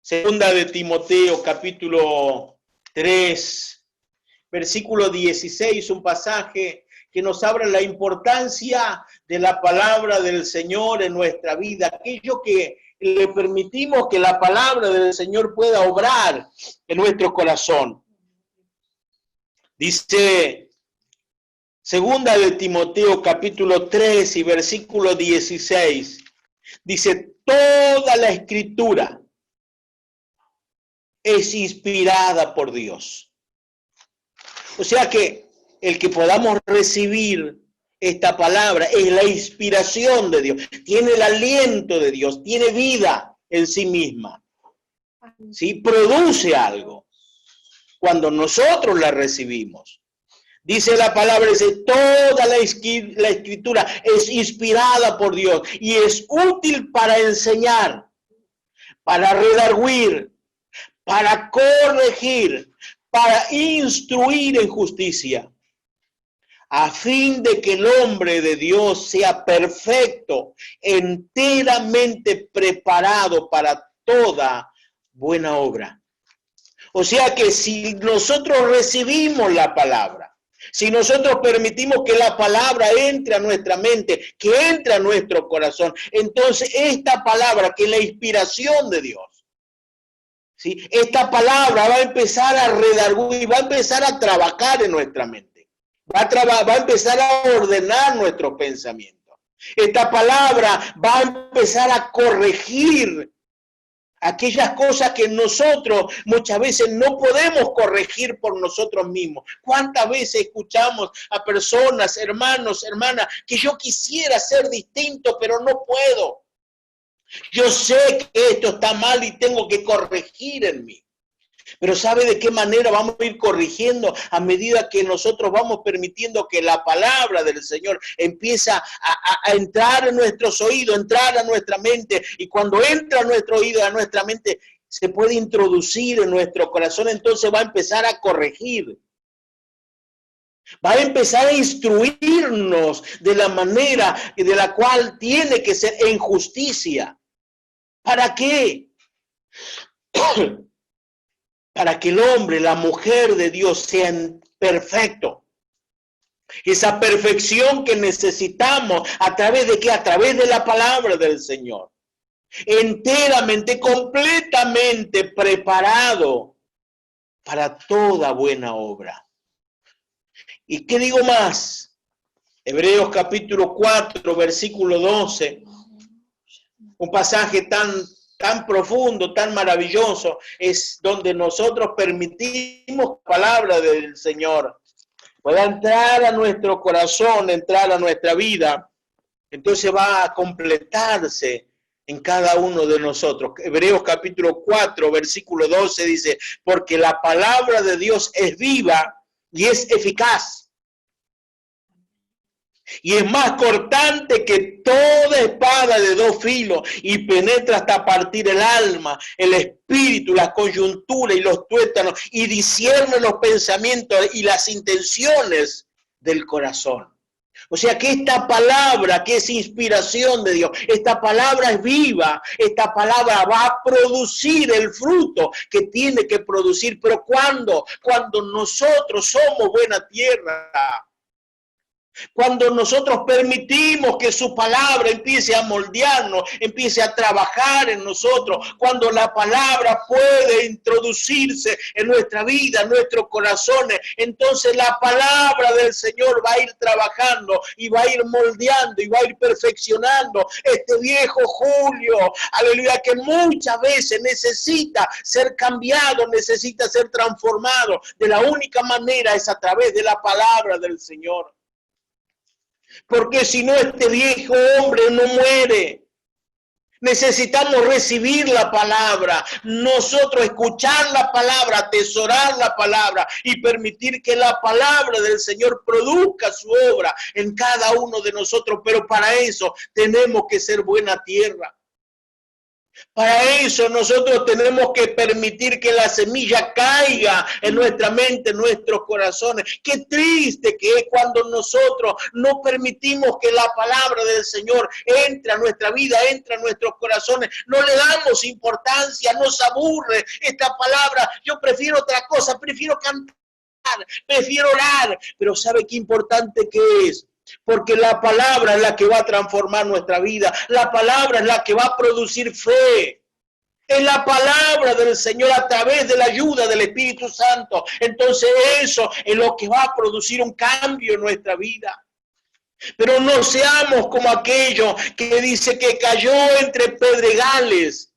Segunda de Timoteo, capítulo 3, versículo 16, un pasaje que nos habla la importancia de la palabra del Señor en nuestra vida, aquello que le permitimos que la palabra del Señor pueda obrar en nuestro corazón. Dice Segunda de Timoteo, capítulo 3 y versículo 16, dice, toda la escritura es inspirada por Dios. O sea que el que podamos recibir esta palabra es la inspiración de Dios, tiene el aliento de Dios, tiene vida en sí misma, ¿sí? Produce algo cuando nosotros la recibimos. Dice la palabra, dice, toda la escritura es inspirada por Dios y es útil para enseñar, para redarguir, para corregir, para instruir en justicia, a fin de que el hombre de Dios sea perfecto, enteramente preparado para toda buena obra. O sea que si nosotros recibimos la palabra, si nosotros permitimos que la palabra entre a nuestra mente, que entre a nuestro corazón, entonces esta palabra, que es la inspiración de Dios, ¿sí? Esta palabra va a empezar a redarguir, va a empezar a trabajar en nuestra mente. Va a empezar a ordenar nuestro pensamiento. Esta palabra va a empezar a corregir aquellas cosas que nosotros muchas veces no podemos corregir por nosotros mismos. ¿Cuántas veces escuchamos a personas, hermanos, hermanas, que yo quisiera ser distinto, pero no puedo? Yo sé que esto está mal y tengo que corregir en mí. Pero ¿sabe de qué manera vamos a ir corrigiendo? A medida que nosotros vamos permitiendo que la palabra del Señor empieza a entrar en nuestros oídos, entrar a nuestra mente. Y cuando entra a nuestro oído, a nuestra mente, se puede introducir en nuestro corazón. Entonces va a empezar a corregir. Va a empezar a instruirnos de la manera de la cual tiene que ser en justicia. ¿Para qué? Para que el hombre, la mujer de Dios sean perfectos. Esa perfección que necesitamos, ¿a través de qué? A través de la palabra del Señor. Enteramente, completamente preparado para toda buena obra. ¿Y qué digo más? Hebreos capítulo 4, versículo 12. Un pasaje tan profundo, tan maravilloso, es donde nosotros permitimos la palabra del Señor pueda entrar a nuestro corazón, entrar a nuestra vida. Entonces va a completarse en cada uno de nosotros. Hebreos capítulo 4, versículo 12 dice, porque la palabra de Dios es viva y es eficaz. Y es más cortante que toda espada de dos filos y penetra hasta partir el alma, el espíritu, la coyuntura y los tuétanos y discierne los pensamientos y las intenciones del corazón. O sea que esta palabra que es inspiración de Dios, esta palabra es viva, esta palabra va a producir el fruto que tiene que producir. Pero ¿cuándo? Cuando nosotros somos buena tierra. Cuando nosotros permitimos que su palabra empiece a moldearnos, empiece a trabajar en nosotros, cuando la palabra puede introducirse en nuestra vida, en nuestros corazones, entonces la palabra del Señor va a ir trabajando y va a ir moldeando y va a ir perfeccionando este viejo Julio, aleluya, que muchas veces necesita ser cambiado, necesita ser transformado. De la única manera es a través de la palabra del Señor. Porque si no, este viejo hombre no muere. Necesitamos recibir la palabra, nosotros escuchar la palabra, atesorar la palabra y permitir que la palabra del Señor produzca su obra en cada uno de nosotros. Pero para eso tenemos que ser buena tierra. Para eso nosotros tenemos que permitir que la semilla caiga en nuestra mente, en nuestros corazones. Qué triste que es cuando nosotros no permitimos que la palabra del Señor entre a nuestra vida, entre a nuestros corazones. No le damos importancia, nos aburre esta palabra. Yo prefiero otra cosa, prefiero cantar, prefiero orar. Pero ¿sabe qué importante que es? Porque la palabra es la que va a transformar nuestra vida. La palabra es la que va a producir fe. Es la palabra del Señor a través de la ayuda del Espíritu Santo. Entonces eso es lo que va a producir un cambio en nuestra vida. Pero no seamos como aquello que dice que cayó entre pedregales.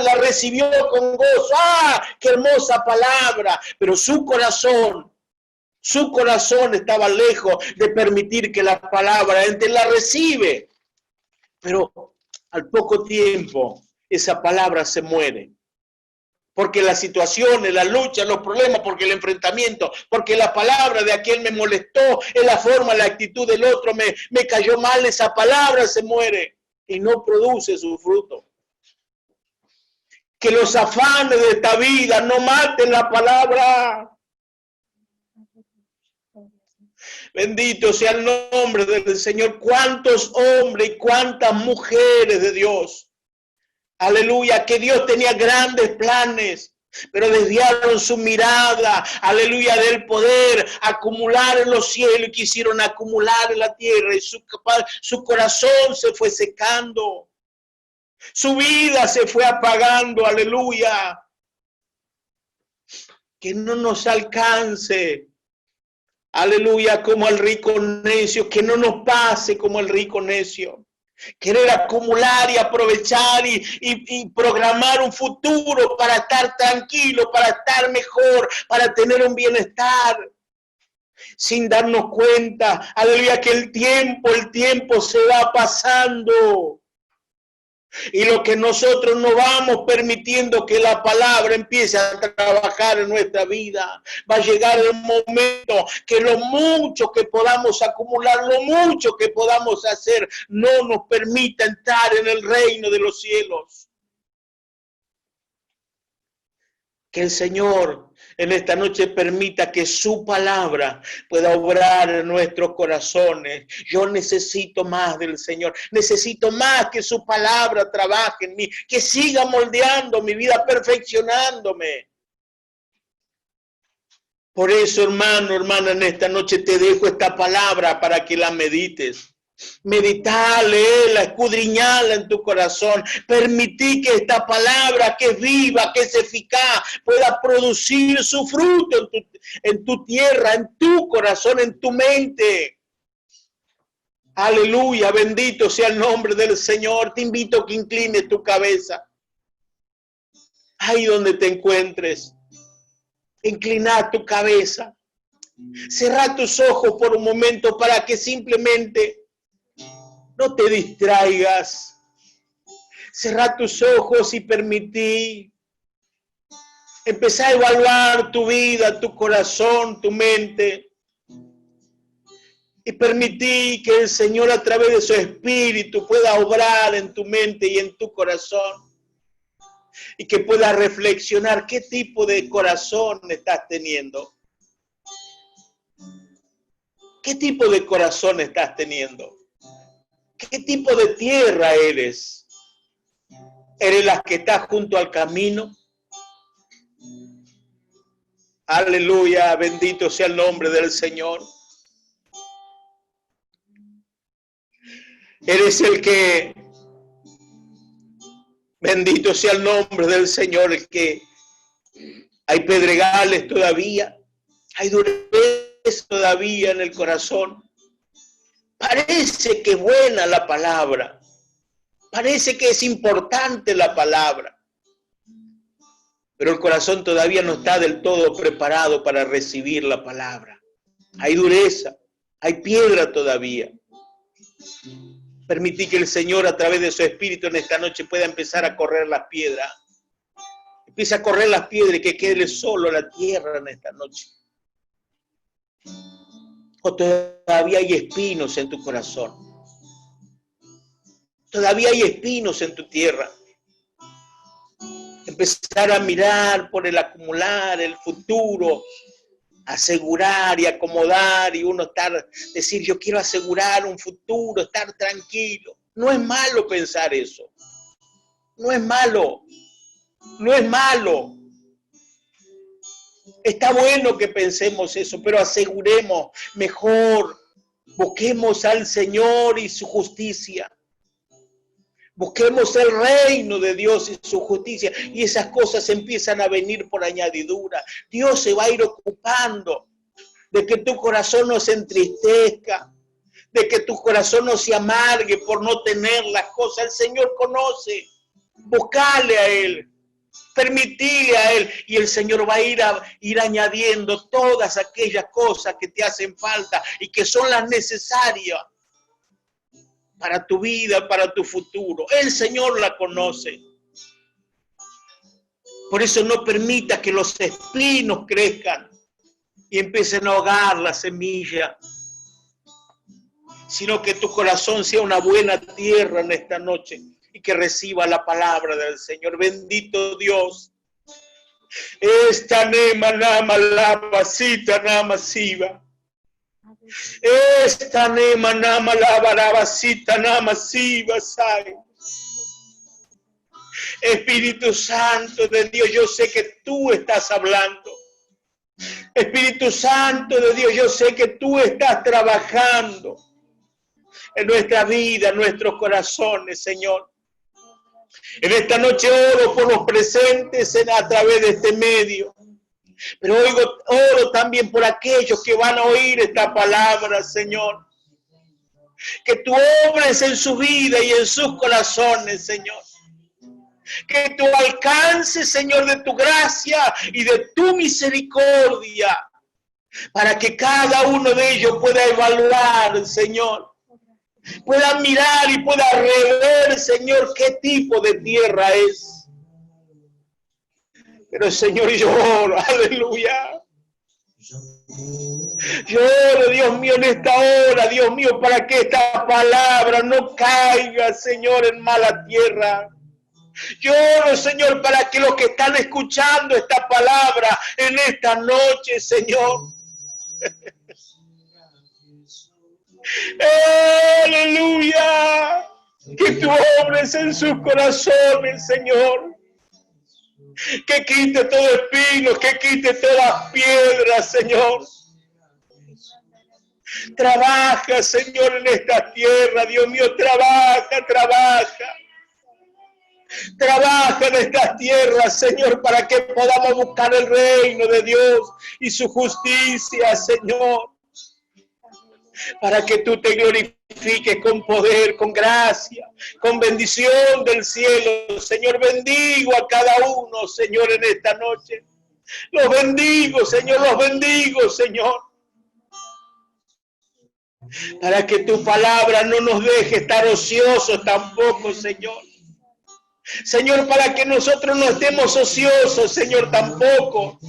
La recibió con gozo. Qué hermosa palabra. Pero su corazón estaba lejos de permitir que la palabra entre. La recibe, pero al poco tiempo esa palabra se muere. Porque las situaciones, la lucha, los problemas, porque el enfrentamiento, porque la palabra de aquel me molestó, es la forma, la actitud del otro, me cayó mal, esa palabra se muere y no produce su fruto. Que los afanes de esta vida no maten la palabra. Bendito sea el nombre del Señor. Cuántos hombres y cuántas mujeres de Dios. Aleluya, que Dios tenía grandes planes, pero desviaron su mirada, aleluya, del poder acumular en los cielos y quisieron acumular en la tierra y su corazón se fue secando. Su vida se fue apagando, aleluya. que no nos alcance, aleluya, como al rico necio, que no nos pase como el rico necio. Querer acumular y aprovechar y programar un futuro para estar tranquilo, para estar mejor, para tener un bienestar. Sin darnos cuenta, aleluya, que el tiempo se va pasando. Y lo que nosotros no vamos permitiendo que la palabra empiece a trabajar en nuestra vida, va a llegar el momento que lo mucho que podamos acumular, lo mucho que podamos hacer, no nos permita entrar en el reino de los cielos. Que el Señor en esta noche permita que su palabra pueda obrar en nuestros corazones. Yo necesito más del Señor. Necesito más que su palabra trabaje en mí. Que siga moldeando mi vida, perfeccionándome. Por eso, hermano, hermana, en esta noche te dejo esta palabra para que la medites. Meditar, léela, escudriñala en tu corazón. Permití que esta palabra, que es viva, que es eficaz, pueda producir su fruto en tu tierra, en tu corazón, en tu mente. Aleluya, bendito sea el nombre del Señor. Te invito a que inclines tu cabeza. Ahí donde te encuentres, inclina tu cabeza. Cerra tus ojos por un momento para que simplemente no te distraigas. Cerrá tus ojos y permití empezar a evaluar tu vida, tu corazón, tu mente. Y permití que el Señor a través de su Espíritu pueda obrar en tu mente y en tu corazón. Y que puedas reflexionar qué tipo de corazón estás teniendo. ¿Qué tipo de corazón estás teniendo? ¿Qué tipo de tierra eres? ¿Eres la que está junto al camino? Aleluya, bendito sea el nombre del Señor. Eres el que, bendito sea el nombre del Señor, el que hay pedregales todavía, hay dureza todavía en el corazón. Parece que es buena la palabra, parece que es importante la palabra, pero el corazón todavía no está del todo preparado para recibir la palabra. Hay dureza, hay piedra todavía. Permití que el Señor a través de su Espíritu en esta noche pueda empezar a correr las piedras. Empieza a correr las piedras y que quede solo la tierra en esta noche. O todavía hay espinos en tu corazón. Todavía hay espinos en tu tierra. Empezar a mirar por el acumular, el futuro, asegurar y acomodar y uno decir yo quiero asegurar un futuro, estar tranquilo. No es malo pensar eso. No es malo. No es malo. Está bueno que pensemos eso, pero aseguremos mejor. Busquemos al Señor y su justicia. Busquemos el reino de Dios y su justicia. Y esas cosas empiezan a venir por añadidura. Dios se va a ir ocupando de que tu corazón no se entristezca, de que tu corazón no se amargue por no tener las cosas. El Señor conoce. Buscale a Él. Permitile a Él y el Señor va a ir añadiendo todas aquellas cosas que te hacen falta y que son las necesarias para tu vida, para tu futuro. El Señor la conoce. Por eso no permita que los espinos crezcan y empiecen a ahogar la semilla, sino que tu corazón sea una buena tierra en esta noche y que reciba la palabra del Señor. Bendito Dios. Esta nema nama la pasita nama siva. Esta nema nama la barabasita nama siva sai. Espíritu Santo de Dios, yo sé que tú estás hablando. Espíritu Santo de Dios, yo sé que tú estás trabajando en nuestra vida, en nuestros corazones, Señor. En esta noche oro por los presentes a través de este medio. Pero oro también por aquellos que van a oír esta palabra, Señor. Que tú obres en su vida y en sus corazones, Señor. Que tú alcances, Señor, de tu gracia y de tu misericordia, para que cada uno de ellos pueda evaluar, Señor. Pueda mirar y pueda rever, Señor, qué tipo de tierra es. Pero, Señor, yo oro, aleluya. Yo oro, Dios mío, en esta hora, Dios mío, para que esta palabra no caiga, Señor, en mala tierra. Yo oro, Señor, para que los que están escuchando esta palabra en esta noche, Señor, aleluya, que tú obres en sus corazones, Señor. Que quite todo espino, que quite todas piedras, Señor. Trabaja, Señor, en esta tierra, Dios mío, trabaja, trabaja. Trabaja en estas tierras, Señor, para que podamos buscar el reino de Dios y su justicia, Señor. Para que tú te glorifiques con poder, con gracia, con bendición del cielo. Señor, bendigo a cada uno, Señor, en esta noche. Los bendigo, Señor, los bendigo, Señor. Para que tu palabra no nos deje estar ociosos tampoco, Señor. Señor, para que nosotros no estemos ociosos, Señor, tampoco.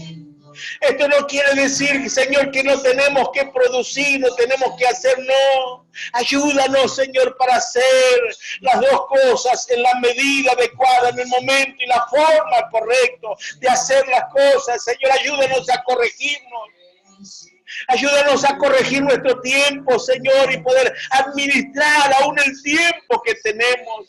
Esto no quiere decir, Señor, que no tenemos que producir, no tenemos que hacer, no. Ayúdanos, Señor, para hacer las dos cosas en la medida adecuada, en el momento y la forma correcta de hacer las cosas. Señor, ayúdanos a corregirnos. Ayúdanos a corregir nuestro tiempo, Señor, y poder administrar aún el tiempo que tenemos.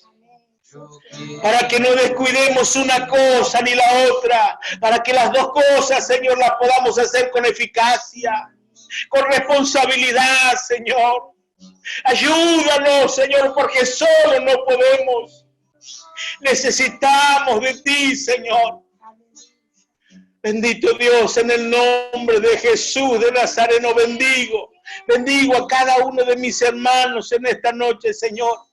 Para que no descuidemos una cosa ni la otra, para que las dos cosas, Señor, las podamos hacer con eficacia, con responsabilidad, Señor. Ayúdanos, Señor, porque solo no podemos. Necesitamos de ti, Señor. Bendito Dios, en el nombre de Jesús de Nazareno, bendigo a cada uno de mis hermanos en esta noche, Señor.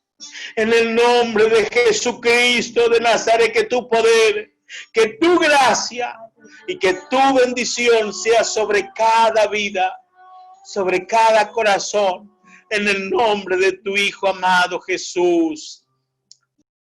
En el nombre de Jesucristo de Nazaret, que tu poder, que tu gracia y que tu bendición sea sobre cada vida, sobre cada corazón, en el nombre de tu Hijo amado Jesús.